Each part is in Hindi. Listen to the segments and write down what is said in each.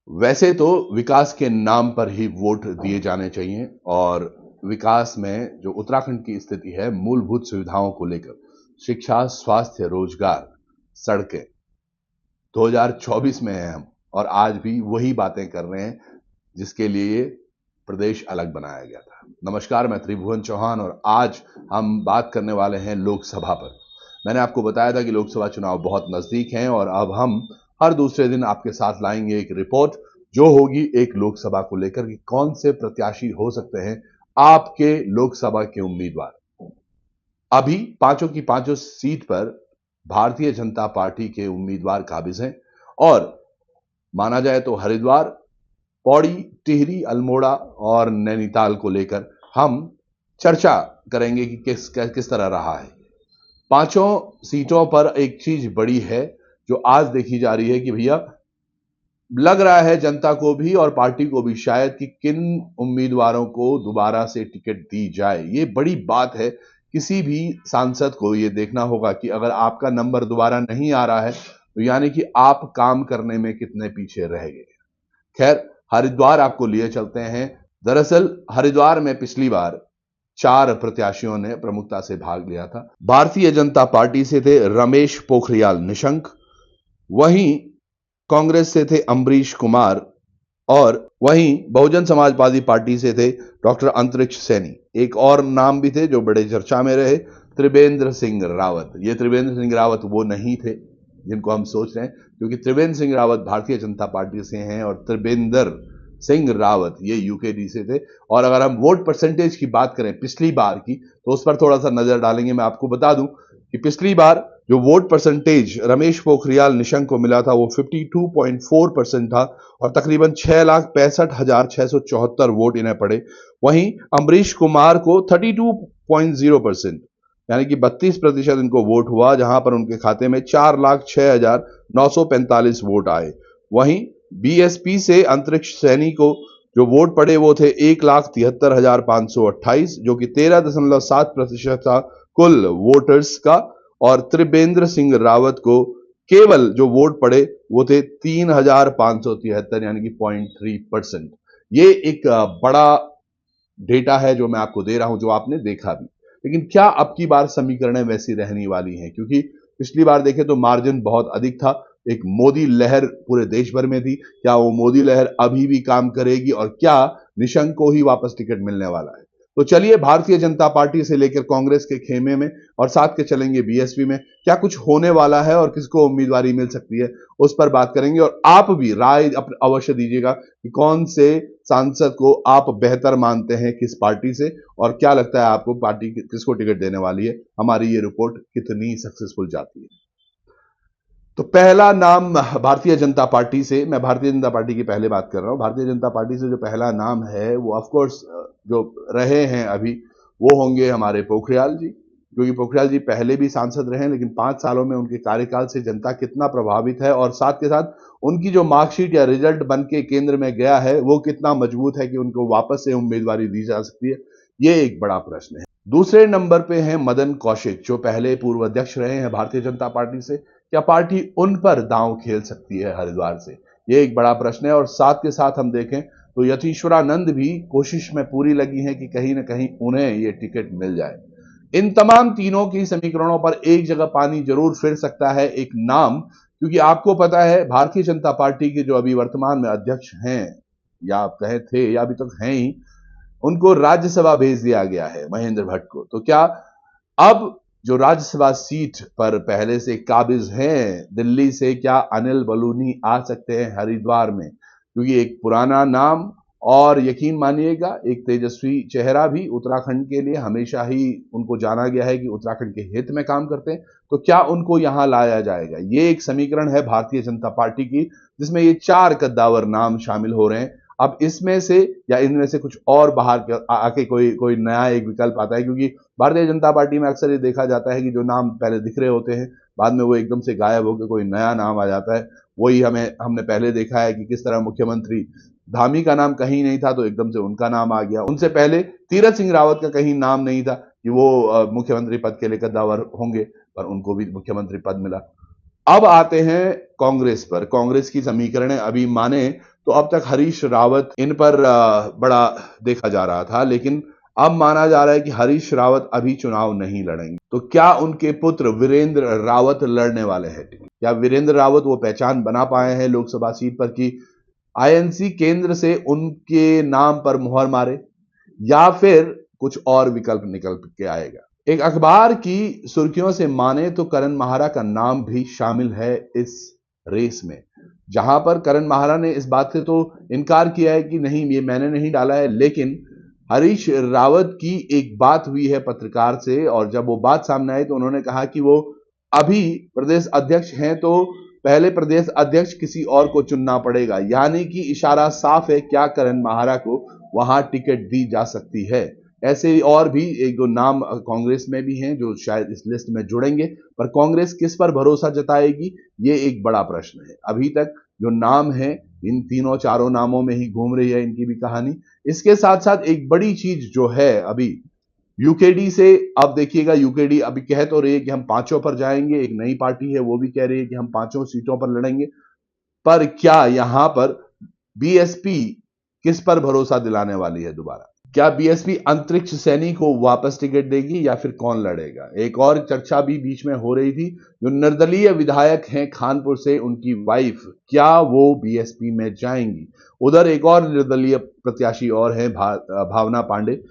वैसे तो विकास के नाम पर ही वोट दिए जाने चाहिए और विकास में जो उत्तराखंड की स्थिति है मूलभूत सुविधाओं को लेकर शिक्षा, स्वास्थ्य, रोजगार, सड़कें 2024 में हैं हम और आज भी वही बातें कर रहे हैं जिसके लिए प्रदेश अलग बनाया गया था। नमस्कार, मैं त्रिभुवन चौहान और आज हम बात करने वाले हैं लोकसभा पर। मैंने आपको बताया था कि लोकसभा चुनाव बहुत नजदीक हैं और अब हम हर दूसरे दिन आपके साथ लाएंगे एक रिपोर्ट जो होगी एक लोकसभा को लेकर कि कौन से प्रत्याशी हो सकते हैं आपके लोकसभा के उम्मीदवार। अभी पांचों की पांचों सीट पर भारतीय जनता पार्टी के उम्मीदवार काबिज हैं और माना जाए तो हरिद्वार, पौड़ी, टिहरी, अल्मोड़ा और नैनीताल को लेकर हम चर्चा करेंगे कि किस तरह रहा है। पांचों सीटों पर एक चीज बड़ी है जो आज देखी जा रही है कि भैया लग रहा है जनता को भी और पार्टी को भी शायद कि किन उम्मीदवारों को दोबारा से टिकट दी जाए। ये बड़ी बात है। किसी भी सांसद को ये देखना होगा कि अगर आपका नंबर दोबारा नहीं आ रहा है तो यानी कि आप काम करने में कितने पीछे रह गए। खैर, हरिद्वार आपको लिए चलते हैं। दरअसल हरिद्वार में पिछली बार 4 प्रत्याशियों ने प्रमुखता से भाग लिया था। भारतीय जनता पार्टी से थे रमेश पोखरियाल निशंक, वहीं कांग्रेस से थे अम्बरीश कुमार और वहीं बहुजन समाजवादी पार्टी से थे डॉक्टर अंतरिक्ष सैनी। एक और नाम भी थे जो बड़े चर्चा में रहे, त्रिवेंद्र सिंह रावत। ये त्रिवेंद्र सिंह रावत वो नहीं थे जिनको हम सोच रहे हैं, क्योंकि त्रिवेंद्र सिंह रावत भारतीय जनता पार्टी से हैं और त्रिवेंद्र सिंह रावत ये यूकेडी से थे। और अगर हम वोट परसेंटेज की बात करें पिछली बार की तो उस पर थोड़ा सा नजर डालेंगे। मैं आपको बता दूं कि पिछली बार जो वोट परसेंटेज रमेश पोखरियाल निशंक को मिला था वो 52.4% था और तकरीबन 6,65,674 वोट इन्हें पड़े। वहीं अम्बरीश कुमार को 32.0% यानी कि 32% इनको वोट हुआ, जहां पर उनके खाते में 4,06,945 वोट आए। वहीं बीएसपी से अंतरिक्ष सैनी को जो वोट पड़े वो थे 1,73,528 जो कि 13.7% था कुल वोटर्स का। और त्रिवेंद्र सिंह रावत को केवल जो वोट पड़े वो थे 3,573 यानी कि 0.3%। ये एक बड़ा डेटा है जो मैं आपको दे रहा हूं, जो आपने देखा भी। लेकिन क्या अब की बार समीकरणें वैसी रहने वाली हैं? क्योंकि पिछली बार देखें तो मार्जिन बहुत अधिक था, एक मोदी लहर पूरे देश भर में थी। क्या वो मोदी लहर अभी भी काम करेगी और क्या निशंक को ही वापस टिकट मिलने वाला है? तो चलिए भारतीय जनता पार्टी से लेकर कांग्रेस के खेमे में और साथ के चलेंगे बीएसपी में क्या कुछ होने वाला है और किसको उम्मीदवारी मिल सकती है, उस पर बात करेंगे। और आप भी राय अवश्य दीजिएगा कि कौन से सांसद को आप बेहतर मानते हैं किस पार्टी से, और क्या लगता है आपको पार्टी किसको टिकट देने वाली है, हमारी ये रिपोर्ट कितनी सक्सेसफुल जाती है। तो पहला नाम भारतीय जनता पार्टी से, मैं भारतीय जनता पार्टी की पहले बात कर रहा हूं। भारतीय जनता पार्टी से जो पहला नाम है वो ऑफ कोर्स जो रहे हैं अभी वो होंगे हमारे पोखरियाल जी, क्योंकि पोखरियाल जी पहले भी सांसद रहे हैं, लेकिन 5 सालों में उनके कार्यकाल से जनता कितना प्रभावित है और साथ के साथ उनकी जो मार्कशीट या रिजल्ट बन के केंद्र में गया है वो कितना मजबूत है कि उनको वापस से उम्मीदवारी दी जा सकती है, ये एक बड़ा प्रश्न है। दूसरे नंबर पे हैं मदन कौशिक, जो पहले पूर्व अध्यक्ष रहे हैं भारतीय जनता पार्टी से। क्या पार्टी उन पर दांव खेल सकती है हरिद्वार से, ये एक बड़ा प्रश्न है। और साथ के साथ हम देखें तो यतीश्वरानंद भी कोशिश में पूरी लगी हैं कि कहीं ना कहीं उन्हें ये टिकट मिल जाए। इन तमाम तीनों की समीकरणों पर एक जगह पानी जरूर फिर सकता है, एक नाम, क्योंकि आपको पता है भारतीय जनता पार्टी के जो अभी वर्तमान में अध्यक्ष हैं या आप कहे थे या अभी तक हैं ही, उनको राज्यसभा भेज दिया गया है, महेंद्र भट्ट को। तो क्या अब जो राज्यसभा सीट पर पहले से काबिज हैं दिल्ली से, क्या अनिल बलूनी आ सकते हैं हरिद्वार में? क्योंकि एक पुराना नाम और यकीन मानिएगा एक तेजस्वी चेहरा भी, उत्तराखंड के लिए हमेशा ही उनको जाना गया है कि उत्तराखंड के हित में काम करते हैं। तो क्या उनको यहां लाया जाएगा? ये एक समीकरण है भारतीय जनता पार्टी की जिसमें ये 4 कद्दावर नाम शामिल हो रहे हैं। अब इसमें से या इनमें से कुछ और बाहर आके कोई कोई नया एक विकल्प आता है, क्योंकि भारतीय जनता पार्टी में अक्सर ये देखा जाता है कि जो नाम पहले दिख रहे होते हैं बाद में वो एकदम से गायब होकर कोई नया नाम आ जाता है। वही हमने पहले देखा है कि किस तरह मुख्यमंत्री धामी का नाम कहीं नहीं था तो एकदम से उनका नाम आ गया। उनसे पहले तीरथ सिंह रावत का कहीं नाम नहीं था कि वो मुख्यमंत्री पद के लिए कद्दावर होंगे, पर उनको भी मुख्यमंत्री पद मिला। अब आते हैं कांग्रेस पर। कांग्रेस की समीकरणें अभी माने तो अब तक हरीश रावत इन पर बड़ा देखा जा रहा था, लेकिन अब माना जा रहा है कि हरीश रावत अभी चुनाव नहीं लड़ेंगे। तो क्या उनके पुत्र वीरेंद्र रावत लड़ने वाले हैं? क्या वीरेंद्र रावत वो पहचान बना पाए हैं लोकसभा सीट पर कि आईएनसी केंद्र से उनके नाम पर मुहर मारे, या फिर कुछ और विकल्प निकल के आएगा? एक अखबार की सुर्खियों से माने तो करण माहरा का नाम भी शामिल है इस रेस में, जहां पर करण माहरा ने इस बात से तो इनकार किया है कि नहीं, ये मैंने नहीं डाला है, लेकिन हरीश रावत की एक बात हुई है पत्रकार से, और जब वो बात सामने आई तो उन्होंने कहा कि वो अभी प्रदेश अध्यक्ष हैं, तो पहले प्रदेश अध्यक्ष किसी और को चुनना पड़ेगा। यानी कि इशारा साफ है, क्या करण माहरा को वहां टिकट दी जा सकती है। ऐसे और भी एक दो नाम कांग्रेस में भी हैं जो शायद इस लिस्ट में जुड़ेंगे, पर कांग्रेस किस पर भरोसा जताएगी, ये एक बड़ा प्रश्न है। अभी तक जो नाम है, इन तीनों चारों नामों में ही घूम रही है इनकी भी कहानी। इसके साथ साथ एक बड़ी चीज जो है, अभी यूकेडी से, अब देखिएगा, यूकेडी अभी कह तो रही है कि हम 5 पर जाएंगे, एक नई पार्टी है वो भी कह रही है कि हम 5 सीटों पर लड़ेंगे, पर क्या यहां पर बीएसपी किस पर भरोसा दिलाने वाली है दोबारा? क्या बीएसपी अंतरिक्ष सैनी को वापस टिकट देगी, या फिर कौन लड़ेगा? एक और चर्चा भी बीच में हो रही थी, जो निर्दलीय विधायक हैं खानपुर से, उनकी वाइफ, क्या वो बीएसपी में जाएंगी? उधर एक और निर्दलीय प्रत्याशी और हैं, भावना पांडे,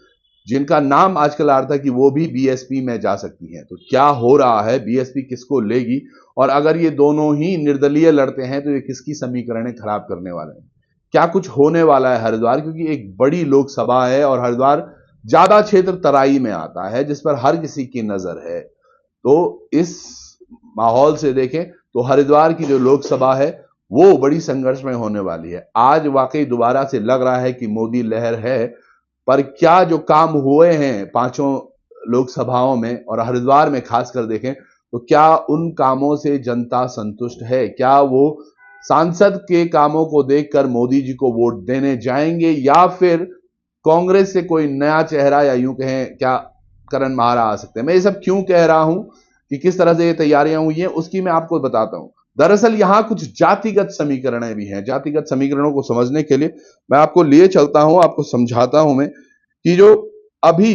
जिनका नाम आजकल आ रहा था कि वो भी बीएसपी में जा सकती हैं। तो क्या हो रहा है, बीएसपी किसको लेगी? और अगर ये दोनों ही निर्दलीय लड़ते हैं तो ये किसकी समीकरणें खराब करने वाले हैं? क्या कुछ होने वाला है हरिद्वार? क्योंकि एक बड़ी लोकसभा है और हरिद्वार ज्यादा क्षेत्र तराई में आता है, जिस पर हर किसी की नजर है। तो इस माहौल से देखें तो हरिद्वार की जो लोकसभा है वो बड़ी संघर्ष में होने वाली है। आज वाकई दोबारा से लग रहा है कि मोदी लहर है, पर क्या जो काम हुए हैं 5 लोकसभाओं में और हरिद्वार में खासकर देखें, तो क्या उन कामों से जनता संतुष्ट है? क्या वो सांसद के कामों को देखकर मोदी जी को वोट देने जाएंगे, या फिर कांग्रेस से कोई नया चेहरा, या यूं कहें क्या करण माहरा आ सकते हैं? मैं ये सब क्यों कह रहा हूं कि किस तरह से ये तैयारियां हुई हैं, उसकी मैं आपको बताता हूं। दरअसल यहां कुछ जातिगत समीकरणें भी हैं। जातिगत समीकरणों को समझने के लिए मैं आपको लिए चलता हूं, आपको समझाता हूं मैं कि जो अभी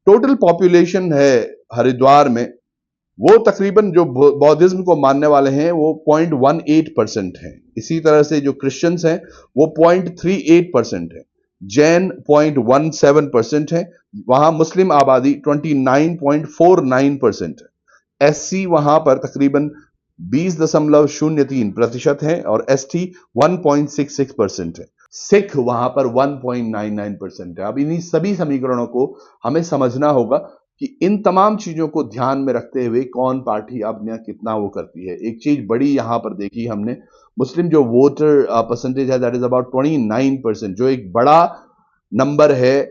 टोटल पॉपुलेशन है हरिद्वार में, वो तकरीबन जो बौद्धिज्म को मानने वाले हैं वो 0.18% है। इसी तरह से जो क्रिश्चियंस हैं वो 0.38% है। जैन 0.17% है। वहां मुस्लिम आबादी 29.49% है। एससी वहां पर तकरीबन 20.03% है और एसटी 1.66% है। सिख वहां पर 1.99% है। अब इन्हीं सभी समीकरणों को हमें समझना होगा कि इन तमाम चीजों को ध्यान में रखते हुए कौन पार्टी अब कितना वो करती है। एक चीज बड़ी यहां पर देखी हमने, मुस्लिम जो वोटर परसेंटेज है, दैट इज अबाउट 29%, जो एक बड़ा नंबर है।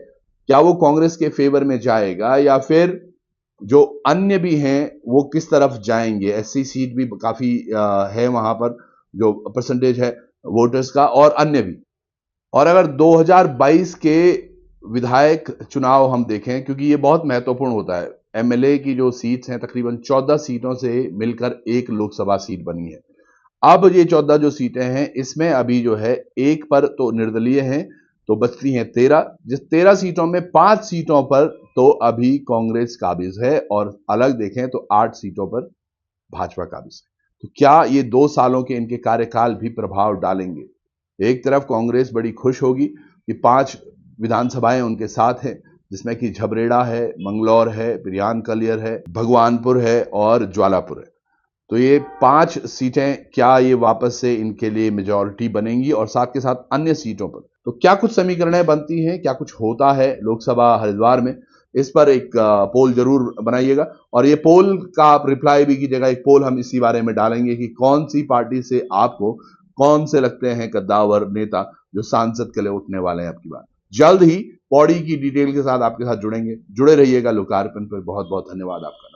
क्या वो कांग्रेस के फेवर में जाएगा, या फिर जो अन्य भी हैं वो किस तरफ जाएंगे? एससी सीट भी काफी है वहां पर, जो परसेंटेज है वोटर्स का, और अन्य भी। और अगर 2022 के विधायक चुनाव हम देखें, क्योंकि ये बहुत महत्वपूर्ण होता है, एमएलए की जो सीट्स हैं तकरीबन 14 सीटों से मिलकर एक लोकसभा सीट बनी है। अब ये 14 जो सीटें हैं, इसमें अभी जो है एक पर तो निर्दलीय हैं, तो बचती हैं 13। जिस 13 सीटों में 5 सीटों पर तो अभी कांग्रेस काबिज है, और अलग देखें तो 8 सीटों पर भाजपा काबिज है। तो क्या ये 2 सालों के इनके कार्यकाल भी प्रभाव डालेंगे? एक तरफ कांग्रेस बड़ी खुश होगी कि 5 विधानसभाएं उनके साथ हैं, जिसमें कि झबरेड़ा है, मंगलौर है, बिरियान कलियर है, भगवानपुर है और ज्वालापुर है। तो ये 5 सीटें क्या ये वापस से इनके लिए मेजॉरिटी बनेंगी, और साथ के साथ अन्य सीटों पर तो क्या कुछ समीकरणें बनती हैं, क्या कुछ होता है लोकसभा हरिद्वार में, इस पर एक पोल जरूर बनाइएगा। और ये पोल का आप रिप्लाई भी कीजिएगा। एक पोल हम इसी बारे में डालेंगे कि कौन सी पार्टी से आपको कौन से लगते हैं कद्दावर नेता जो सांसद के लिए उठने वाले हैं आपकी बात। जल्द ही पौड़ी की डिटेल के साथ आपके साथ जुड़ेंगे। जुड़े रहिएगा लोकार्पण पर। बहुत बहुत धन्यवाद आपका।